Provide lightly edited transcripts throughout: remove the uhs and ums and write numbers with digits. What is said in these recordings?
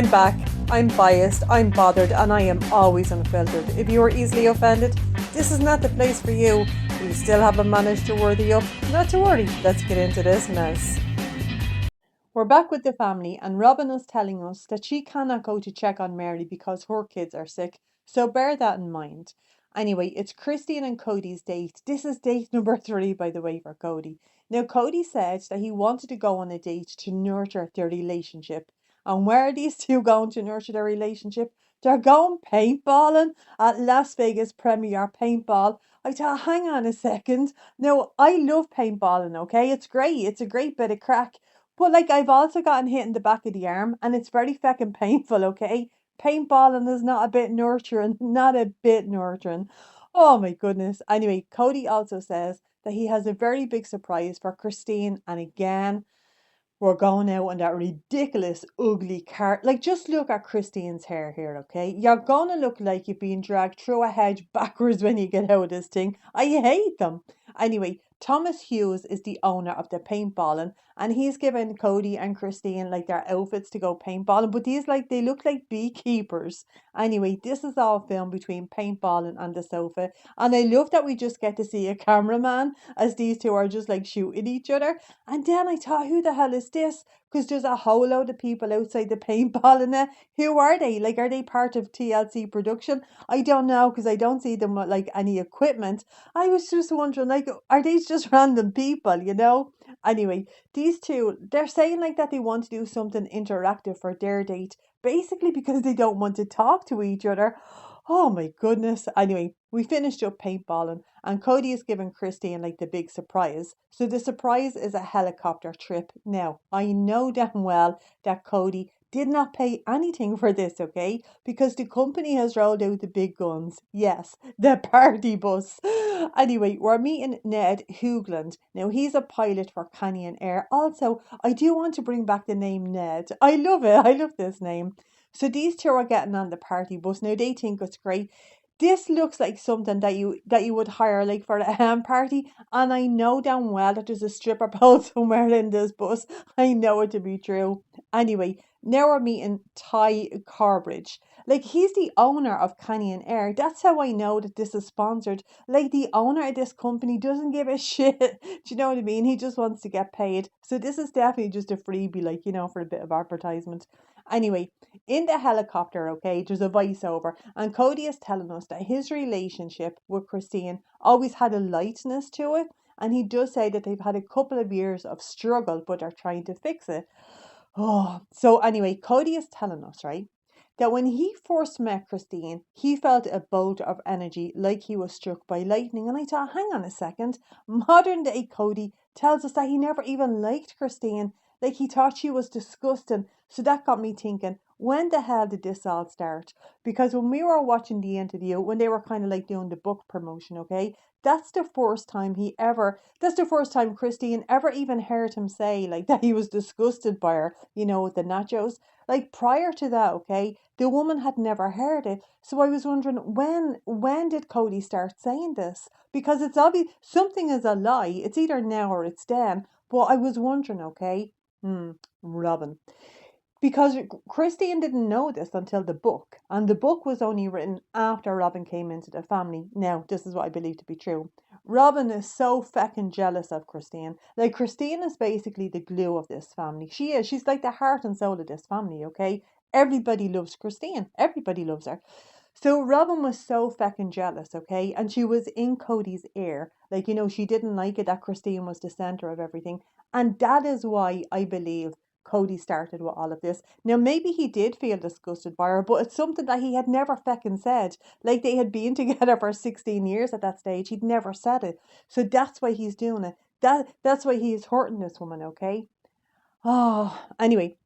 I'm back. I'm biased, I'm bothered, and I am always unfiltered. If you are easily offended, this is not the place for you. But you still haven't managed to worthy up? Not to worry, let's get into this mess. We're back with the family, and Robyn is telling us that she cannot go to check on Meri because her kids are sick, so bear that in mind. Anyway, it's Christine and Kody's date. This is date number 3, by the way, for Kody. Now, Kody said that he wanted to go on a date to nurture their relationship. And where are these two going to nurture their relationship? They're going paintballing at Las Vegas Premier Paintball. I thought, hang on a second. Now, I love paintballing, okay? It's great. It's a great bit of crack. But like I've also gotten hit in the back of the arm and it's very fucking painful, okay? Paintballing is not a bit nurturing, not a bit nurturing. Oh my goodness. Anyway, Kody also says that he has a very big surprise for Christine, and again, we're going out on that ridiculous, ugly car. Like, just look at Christine's hair here, okay? You're gonna look like you're being dragged through a hedge backwards when you get out of this thing. I hate them. Anyway, Thomas Hughes is the owner of the paintballing, and he's given Kody and Christine like their outfits to go paintballing, but these like they look like beekeepers. Anyway, this is all filmed between paintballing and the sofa, and I love that we just get to see a cameraman as these two are just like shooting each other. And then I thought, who the hell is this? Because there's a whole load of people outside the paintball in there. Who are they? Like, are they part of TLC production? I don't know, because I don't see them with like any equipment. I was just wondering, like, are these just random people, you know? Anyway, these two, they're saying like that they want to do something interactive for their date, basically because they don't want to talk to each other. Oh my goodness. Anyway, we finished up paintballing and Kody is giving Christine like the big surprise. So the surprise is a helicopter trip. Now, I know damn well that Kody did not pay anything for this, okay? Because the company has rolled out the big guns. Yes, the party bus. Anyway, we're meeting Ned Hoogland. Now, he's a pilot for Canyon Air. Also, I do want to bring back the name Ned. I love it. I love this name. So these two are getting on the party bus. Now they think it's great. This looks like something that you would hire like for a ham party, and I know damn well that there's a stripper pole somewhere in this bus. I know it to be true. Anyway, now we're meeting Ty Corbridge. Like, he's the owner of Canyon Air. That's how I know that this is sponsored. Like, the owner of this company doesn't give a shit. Do you know what I mean? He just wants to get paid. So this is definitely just a freebie, like, you know, for a bit of advertisement. Anyway, in the helicopter, okay, there's a voiceover, and Kody is telling us that his relationship with Christine always had a lightness to it, and he does say that they've had a couple of years of struggle, but are trying to fix it. Oh, so anyway, Kody is telling us, right, that when he first met Christine, he felt a bolt of energy like he was struck by lightning. And I thought, hang on a second, modern day Kody tells us that he never even liked Christine. Like, he thought she was disgusting. So that got me thinking, when the hell did this all start? Because when we were watching the interview, when they were kind of like doing the book promotion, okay, that's the first time Christine ever even heard him say like that he was disgusted by her, you know, with the nachos. Like, prior to that, okay, the woman had never heard it. So I was wondering, when did Kody start saying this? Because it's obvious something is a lie. It's either now or it's then. But I was wondering, okay, Robyn. Because Christine didn't know this until the book, and the book was only written after Robyn came into the family. Now, this is what I believe to be true. Robyn is so fucking jealous of Christine. Like, Christine is basically the glue of this family. She is. She's like the heart and soul of this family, okay? Everybody loves Christine. Everybody loves her. So Robyn was so fucking jealous, okay? And she was in Kody's ear. Like, you know, she didn't like it that Christine was the center of everything. And that is why I believe Kody started with all of this. Now, maybe he did feel disgusted by her, but it's something that he had never fucking said. Like, they had been together for 16 years at that stage. He'd never said it. So that's why he's doing it. That's why he's hurting this woman, okay? Oh, anyway,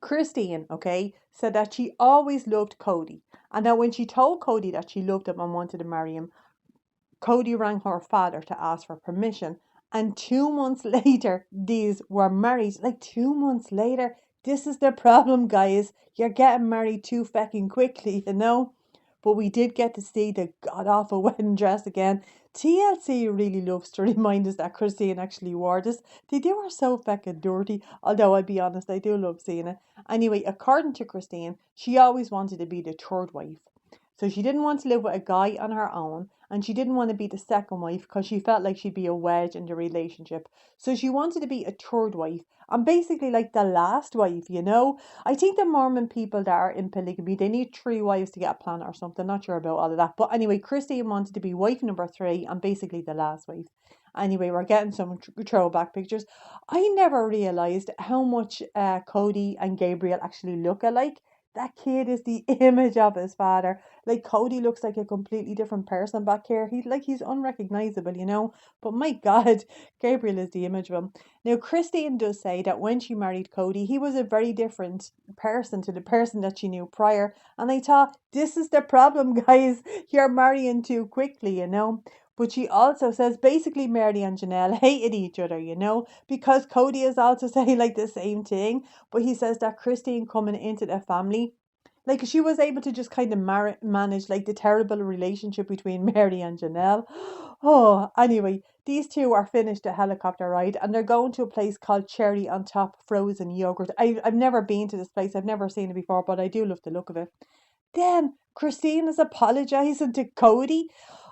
Christine, okay, said that she always loved Kody. And that when she told Kody that she loved him and wanted to marry him, Kody rang her father to ask for permission. And 2 months later, these were married. Like, 2 months later, this is the problem, guys. You're getting married too fucking quickly, you know? but we did get to see the god awful wedding dress again. TLC really loves to remind us that Christine actually wore this. They do her so feckin' dirty, although I'll be honest, I do love seeing it. Anyway, according to Christine, she always wanted to be the third wife. So she didn't want to live with a guy on her own, and she didn't want to be the second wife because she felt like she'd be a wedge in the relationship. So she wanted to be a third wife and basically like the last wife, you know. I think the Mormon people that are in polygamy, they need three wives to get a planet or something. Not sure about all of that. But anyway, Christine wanted to be wife number three and basically the last wife. Anyway, we're getting some throwback pictures. I never realized how much Kody and Gabriel actually look alike. That kid is the image of his father. Like Kody looks like a completely different person back here. He's unrecognizable, you know. But my God, Gabriel is the image of him. Now Christine does say that when she married Kody, he was a very different person to the person that she knew prior. And I thought, this is the problem, guys. You're marrying too quickly, you know. But she also says basically Meri and Janelle hated each other, you know, because Kody is also saying like the same thing. But he says that Christine coming into the family, like she was able to just kind of manage like the terrible relationship between Meri and Janelle. Oh, anyway, these two are finished a helicopter ride and they're going to a place called Cherry on Top Frozen Yogurt. I've never been to this place, I've never seen it before, but I do love the look of it. Then Christine is apologizing to Kody.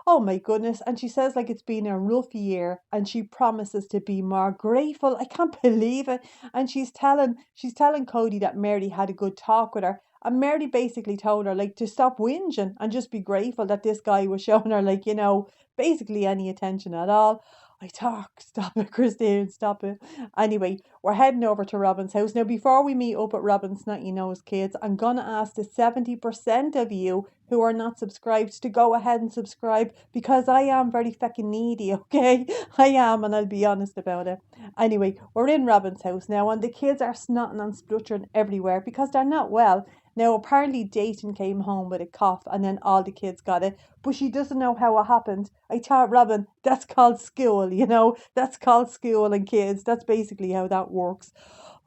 Oh my goodness. And she says like it's been a rough year and she promises to be more grateful. I can't believe it. And she's telling Kody that Meri had a good talk with her. And Meri basically told her like to stop whinging and just be grateful that this guy was showing her like, you know, basically any attention at all. I talk, stop it, Christine, stop it. Anyway, we're heading over to Robyn's house. Now, before we meet up at Robyn's Snotty Nose Kids, I'm going to ask the 70% of you who are not subscribed to go ahead and subscribe because I am very fucking needy, okay? I am, and I'll be honest about it. Anyway, we're in Robyn's house now, and the kids are snotting and spluttering everywhere because they're not well. Now, apparently, Dayton came home with a cough, and then all the kids got it, but she doesn't know how it happened. I taught Robyn, that's called school, you know? That's called school and kids. That's basically how that works.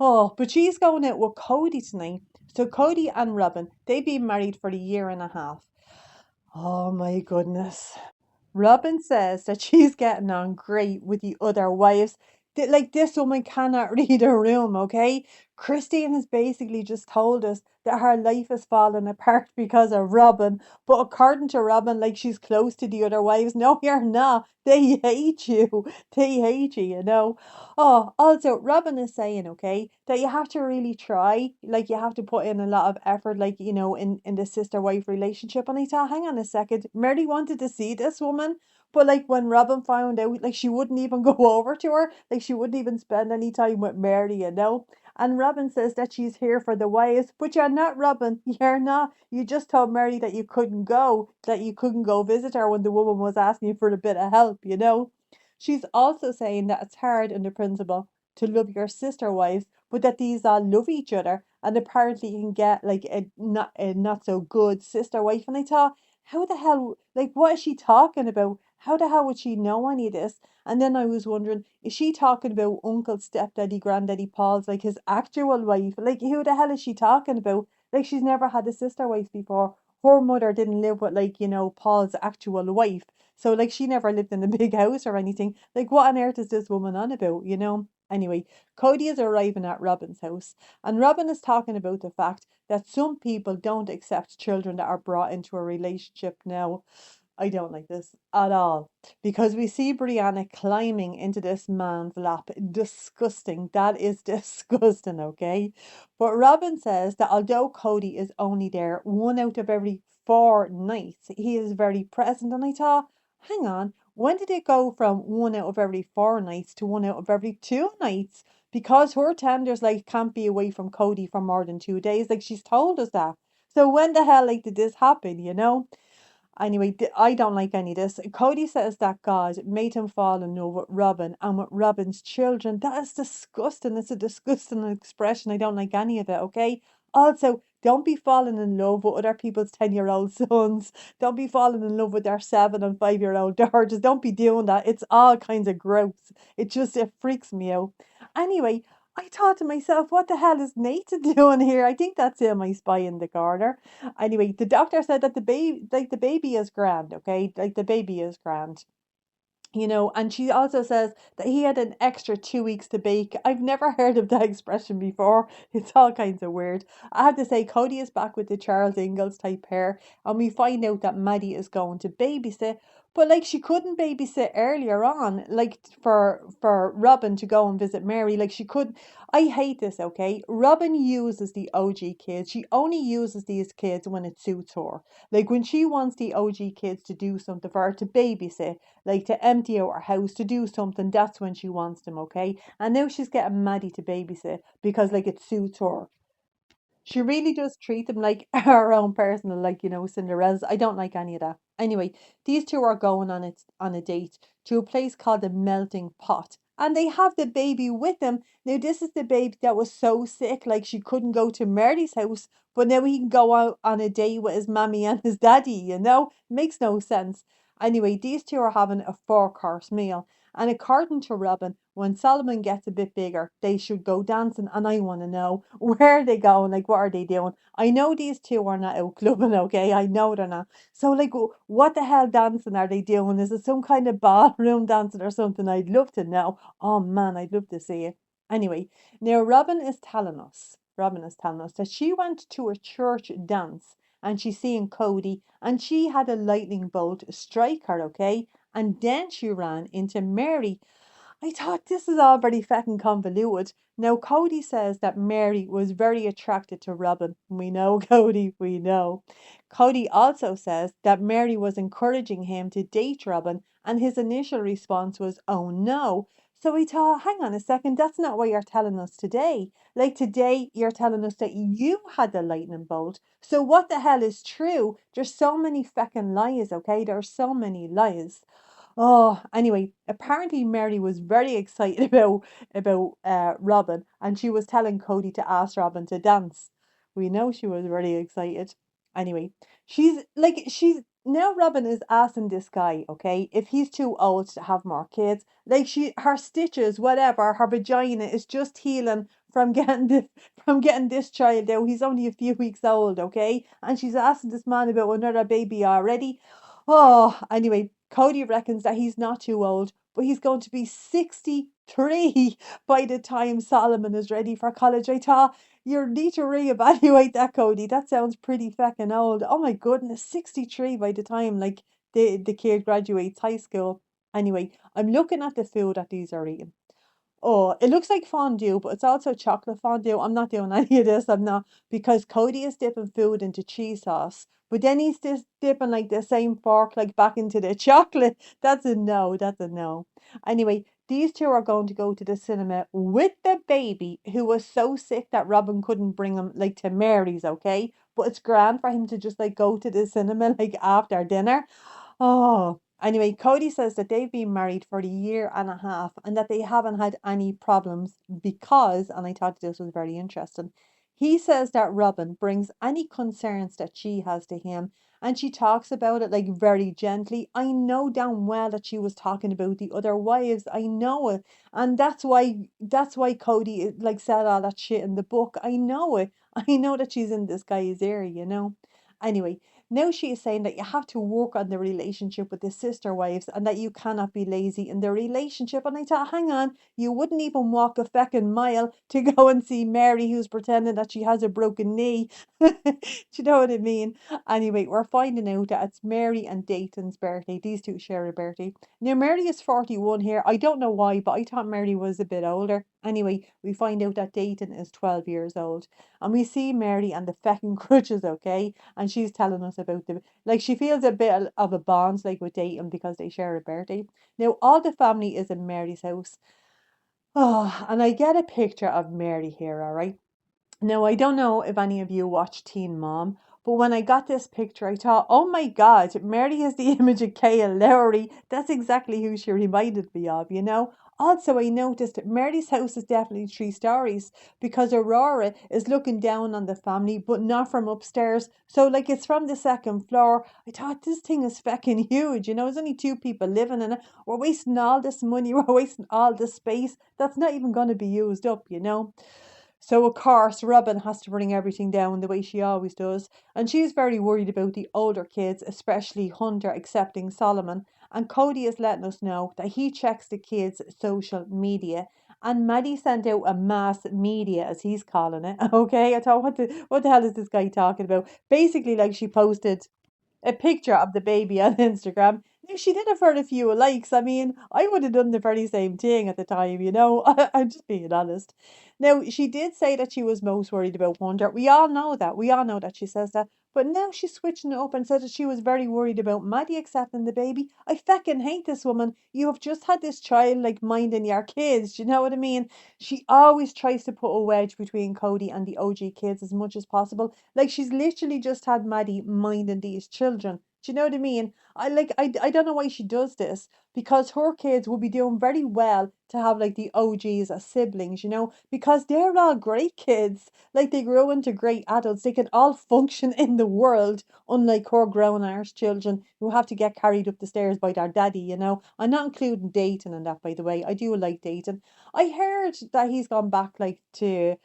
Oh, but she's going out with Kody tonight. So Kody and Robyn, they've been married for a year and a half. Oh my goodness. Robyn says that she's getting on great with the other wives. Like this woman cannot read a room, okay? Christine has basically just told us that her life is falling apart because of Robyn. But according to Robyn, like she's close to the other wives. No, you're not. They hate you. They hate you, you know. Oh, also, Robyn is saying, okay, that you have to really try. Like you have to put in a lot of effort, like, you know, in the sister-wife relationship. And I thought, hang on a second, Mary wanted to see this woman. But like when Robyn found out, like she wouldn't even go over to her, like she wouldn't even spend any time with Mary, you know. And Robyn says that she's here for the wives, but you're not, Robyn. You're not. You just told Mary that you couldn't go, that you couldn't go visit her when the woman was asking you for a bit of help, you know. She's also saying that it's hard in the principle to love your sister wives, but that these all love each other, and apparently you can get like a not so good sister wife. And I thought, how the hell, like, what is she talking about? How the hell would she know any of this? And then I was wondering, is she talking about Uncle, Stepdaddy, Granddaddy Paul's, like his actual wife? Like, who the hell is she talking about? Like, she's never had a sister wife before. Her mother didn't live with, like, you know, Paul's actual wife. So, like, she never lived in a big house or anything. Like, what on earth is this woman on about, you know? Anyway, Kody is arriving at Robyn's house, and Robyn is talking about the fact that some people don't accept children that are brought into a relationship now. I don't like this at all because we see Brianna climbing into this man's lap. Disgusting. That is disgusting, okay? But Robyn says that although Kody is only there one out of every 4 nights, he is very present. And I thought, hang on, when did it go from one out of every 4 nights to one out of every 2 nights? Because her tenders like can't be away from Kody for more than 2 days. Like she's told us that. So when the hell like did this happen, you know? Anyway, I don't like any of this. Kody says that God made him fall in love with Robyn and with Robyn's children. That is disgusting. It's a disgusting expression. I don't like any of it, okay? Also, don't be falling in love with other people's 10-year-old sons. Don't be falling in love with their 7 and 5-year-old daughters. Don't be doing that. It's all kinds of gross. It freaks me out. Anyway, I thought to myself, what the hell is Nathan doing here? I think that's him, I spy in the corner. Anyway, the doctor said that the baby is grand, okay? Like the baby is grand. And she also says that he had an extra 2 weeks to bake. I've never heard of that expression before. It's all kinds of weird. I have to say, Kody is back with the Charles Ingalls type hair, and we find out that Maddie is going to babysit. But like she couldn't babysit earlier on, like for Robyn to go and visit Meri, like she could. I hate this. Okay, Robyn uses the OG kids. She only uses these kids when it suits her. Like when she wants the OG kids to do something for her to babysit, like to empty out her house, to do something, that's when she wants them, okay? And now she's getting Maddie to babysit because like it suits her. She really does treat them like her own personal, like, Cinderella's. I don't like any of that. Anyway, these two are going on a date to a place called the Melting Pot. And they have the baby with them. Now, this is the baby that was so sick, like she couldn't go to Mary's house, but now he can go out on a date with his mommy and his daddy. Makes no sense. Anyway, these two are having a four-course meal. And according to Robyn, when Solomon gets a bit bigger, they should go dancing. And I want to know where are they going? Like, what are they doing? I know these two are not out clubbing, okay? I know they're not. So, like, what the hell dancing are they doing? Is it some kind of ballroom dancing or something? I'd love to know. Oh man, I'd love to see it. Anyway, now Robyn is telling us that she went to a church dance and she's seeing Kody and she had a lightning bolt strike her, okay? And then she ran into Meri. I thought this is all very feckin' convoluted. Now, Kody says that Meri was very attracted to Robyn. We know, Kody, we know. Kody also says that Meri was encouraging him to date Robyn, and his initial response was, oh no. So we thought, hang on a second, that's not what you're telling us today. Like today, you're telling us that you had the lightning bolt. So what the hell is true? There's so many feckin' lies, okay? There's so many lies. Oh, anyway, apparently Mary was very excited about Robyn, and she was telling Kody to ask Robyn to dance. We know she was very excited. Anyway, she's now Robyn is asking this guy, okay, if he's too old to have more kids. Like her stitches, whatever, her vagina is just healing from getting this child out. He's only a few weeks old, okay, and she's asking this man about another baby already. Oh, anyway, Kody reckons that he's not too old, but he's going to be 63 by the time Solomon is ready for college. I thought you need to reevaluate that, Kody. That sounds pretty feckin' old. Oh my goodness, 63 by the time like the kid graduates high school. Anyway, I'm looking at the food that these are eating. Oh, it looks like fondue, but it's also chocolate fondue. I'm not doing any of this. I'm not because Kody is dipping food into cheese sauce, but then he's just dipping like the same fork like back into the chocolate. That's a no. That's a no. Anyway, these two are going to go to the cinema with the baby who was so sick that Robyn couldn't bring him like to Mary's, okay? But it's grand for him to just like go to the cinema like after dinner. Oh, anyway, Kody says that they've been married for a year and a half and that they haven't had any problems because, and I thought this was very interesting, he says that Robyn brings any concerns that she has to him and she talks about it like very gently. I know damn well that she was talking about the other wives. I know it. And that's why Kody like said all that shit in the book. I know it. I know that she's in this guy's ear. Anyway, now she is saying that you have to work on the relationship with the sister wives and that you cannot be lazy in the relationship. And I thought, hang on, you wouldn't even walk a feckin' mile to go and see Meri who's pretending that she has a broken knee. Do you know what I mean? Anyway, we're finding out that it's Meri and Dayton's birthday. These two share a birthday. Now, Meri is 41 here. I don't know why, but I thought Meri was a bit older. Anyway, we find out that Dayton is 12 years old. And we see Meri and the feckin' crutches, okay? And she's telling us about like she feels a bit of a bond like with Dayton because they share a birthday. Now all the family is in Mary's house. Oh, and I get a picture of Mary here, all right? Now, I don't know if any of you watch Teen Mom, but when I got this picture, I thought, oh my God, Mary is the image of Kaya Lowry. That's exactly who she reminded me of. Also, I noticed that Mary's house is definitely 3 stories because Aurora is looking down on the family, but not from upstairs. So, like, it's from the second floor. I thought this thing is fucking huge. There's only 2 people living in it. We're wasting all this money. We're wasting all this space. That's not even going to be used up. So, of course, Robyn has to bring everything down the way she always does. And she's very worried about the older kids, especially Hunter accepting Solomon. And Kody is letting us know that he checks the kids' social media. And Maddie sent out a mass media, as he's calling it. Okay, I thought, what the hell is this guy talking about? Basically, like she posted a picture of the baby on Instagram. Now, she did have very few likes. I mean, I would have done the very same thing at the time. I'm just being honest. Now, she did say that she was most worried about Wonder. We all know that. We all know that she says that. But now she's switching it up and said that she was very worried about Maddie accepting the baby. I fucking hate this woman. You have just had this child like minding your kids. Do you know what I mean? She always tries to put a wedge between Kody and the OG kids as much as possible. Like she's literally just had Maddie minding these children. Do you know what I mean? I don't know why she does this because her kids will be doing very well to have like the OGs as siblings, because they're all great kids. Like they grow into great adults. They can all function in the world, unlike her grown arse children who have to get carried up the stairs by their daddy. I'm not including Dayton in that, by the way. I do like Dayton. I heard that he's gone back like to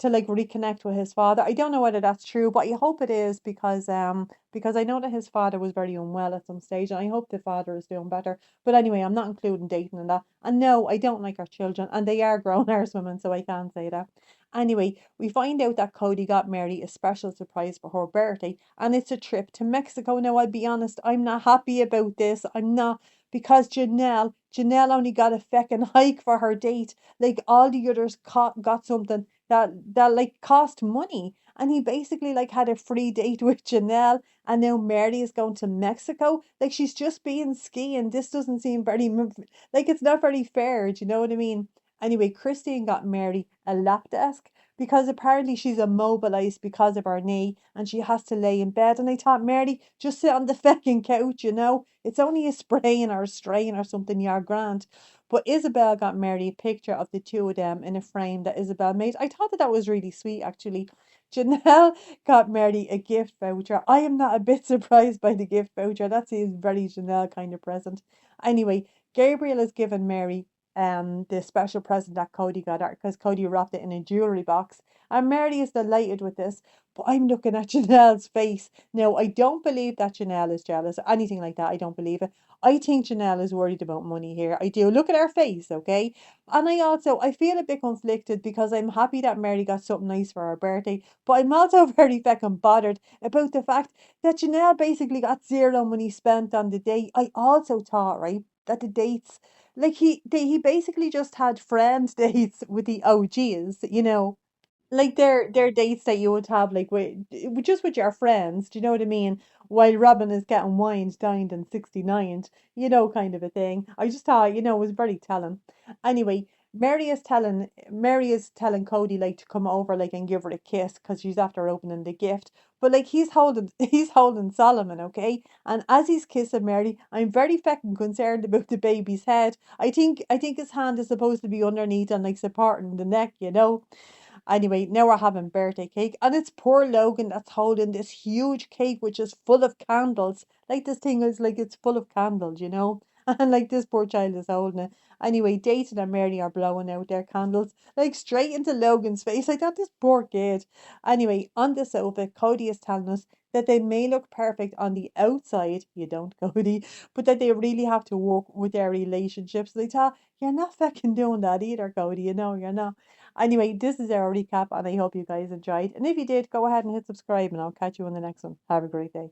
like reconnect with his father. I don't know whether that's true, but I hope it is because I know that his father was very unwell at some stage, and I hope the father is doing better. But anyway, I'm not including Dayton in that. And no, I don't like our children, and they are grown arse women, so I can't say that. Anyway, we find out that Kody got Meri a special surprise for her birthday, and it's a trip to Mexico. Now, I'll be honest, I'm not happy about this. I'm not because Janelle only got a feckin' hike for her date. Like all the others got something that like cost money. And he basically like had a free date with Janelle, and now Mary is going to Mexico. Like she's just being skiing. This doesn't seem like it's not very fair. Do you know what I mean? Anyway, Christine got Mary a lap desk because apparently she's immobilized because of her knee and she has to lay in bed. And I thought, Mary, just sit on the fucking couch. It's only a sprain or a strain or something, you're grand. But Isabel got Mary a picture of the two of them in a frame that Isabel made. I thought that was really sweet, actually. Janelle got Mary a gift voucher. I am not a bit surprised by the gift voucher. That seems very Janelle kind of present. Anyway, Gabriel has given Mary the special present that Kody got her because Kody wrapped it in a jewelry box. And Mary is delighted with this. But I'm looking at Janelle's face. Now, I don't believe that Janelle is jealous or anything like that. I don't believe it. I think Janelle is worried about money here. I do. Look at her face, okay? And I feel a bit conflicted because I'm happy that Mary got something nice for her birthday, but I'm also very fucking bothered about the fact that Janelle basically got zero money spent on the date. I also thought, right, that the dates, like he basically just had friend dates with the OGs. Like they're dates that you would have like just with your friends, do you know what I mean? While Robyn is getting wined, dined, and 69, kind of a thing. I just thought, it was very telling. Anyway, Mary is telling Kody like to come over like and give her a kiss because she's after opening the gift. But like he's holding Solomon, okay? And as he's kissing Mary, I'm very fucking concerned about the baby's head. I think his hand is supposed to be underneath and like supporting the neck. Anyway, now we're having birthday cake, and it's poor Logan that's holding this huge cake which is full of candles. Like this thing is like it's full of candles. And like this poor child is holding it. Anyway, Dayton and Mary are blowing out their candles like straight into Logan's face. I thought this poor kid. Anyway, on the sofa, Kody is telling us that they may look perfect on the outside, you don't, Kody, but that they really have to work with their relationships. They thought, you're not fucking doing that either, Kody. You're not. Anyway, this is our recap, and I hope you guys enjoyed. And if you did, go ahead and hit subscribe, and I'll catch you in the next one. Have a great day.